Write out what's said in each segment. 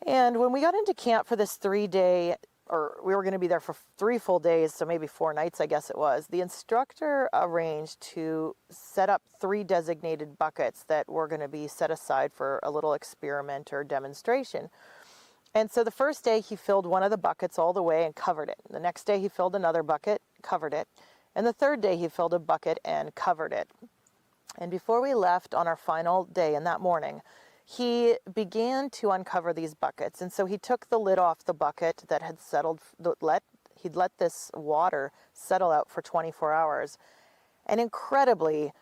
And when we got into camp for this 3-day, or we were going to be there for 3 full days, so maybe 4 nights, I guess it was, the instructor arranged to set up 3 designated buckets that were going to be set aside for a little experiment or demonstration. And so the first day he filled one of the buckets all the way and covered it. The next day he filled another bucket, covered it. And the third day he filled a bucket and covered it. And before we left on our final day in that morning, he began to uncover these buckets. And so he took the lid off the bucket that had settled, he'd let this water settle out for 24 hours. And incredibly,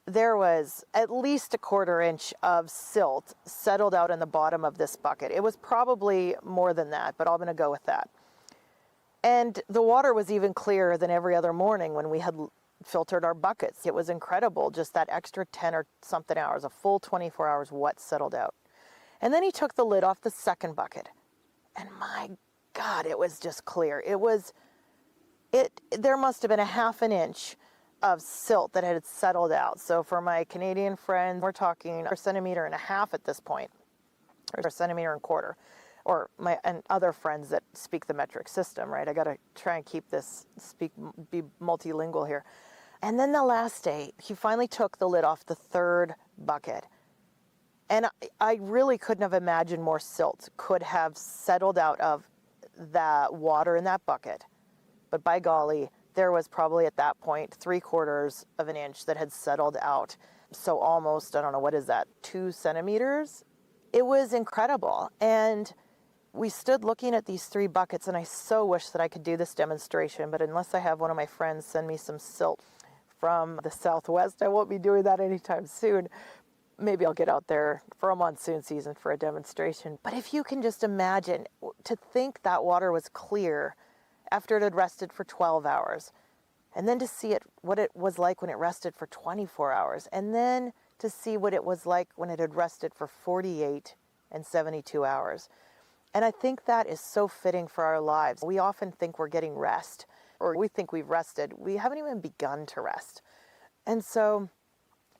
there was at least a 1/4 inch of silt settled out in the bottom of this bucket. It was probably more than that, but I'm going to go with that. And the water was even clearer than every other morning when we had filtered our buckets. It was incredible, just that extra 10 or something hours, a full 24 hours, what settled out. And then he took the lid off the second bucket. And my God, it was just clear. There must have been a 1/2 inch of silt that had settled out. So for my Canadian friends, we're talking a 1.5 centimeters at this point, or 1.25 centimeters, or and other friends that speak the metric system, right? I got to try and be multilingual here. And then the last day, he finally took the lid off the third bucket. And I really couldn't have imagined more silt could have settled out of the water in that bucket. But by golly, there was probably at that point 3/4 of an inch that had settled out. So almost, I don't know, what is that, 2 centimeters? It was incredible. And we stood looking at these 3 buckets, and I so wish that I could do this demonstration, but unless I have one of my friends send me some silt from the Southwest, I won't be doing that anytime soon. Maybe I'll get out there for a monsoon season for a demonstration. But if you can just imagine, to think that water was clear after it had rested for 12 hours, and then to see what it was like when it rested for 24 hours, and then to see what it was like when it had rested for 48 and 72 hours. And I think that is so fitting for our lives. We often think we're getting rest, or we think we've rested. We haven't even begun to rest. And so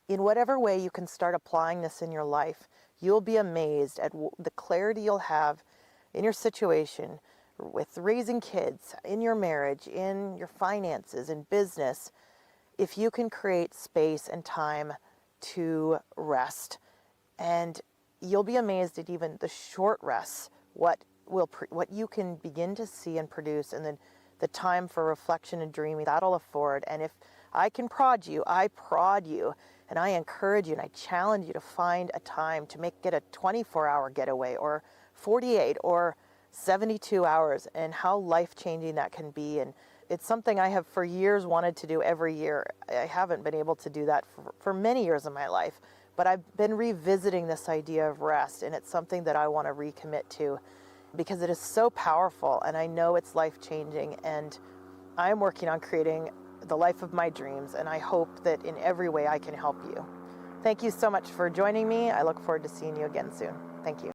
in whatever way you can start applying this in your life, you'll be amazed at the clarity you'll have in your situation, with raising kids, in your marriage, in your finances, in business, if you can create space and time to rest. And you'll be amazed at even the short rests, what you can begin to see and produce, and then the time for reflection and dreaming that'll afford. And if I can prod you, I prod you, and I encourage you, and I challenge you to find a time to make it a 24-hour getaway, or 48, or 72 hours, and how life-changing that can be. And it's something I have for years wanted to do every year. I haven't been able to do that for many years of my life, but I've been revisiting this idea of rest, and it's something that I want to recommit to because it is so powerful, and I know it's life-changing, and I'm working on creating the life of my dreams, and I hope that in every way I can help you. Thank you so much for joining me. I look forward to seeing you again soon. Thank you.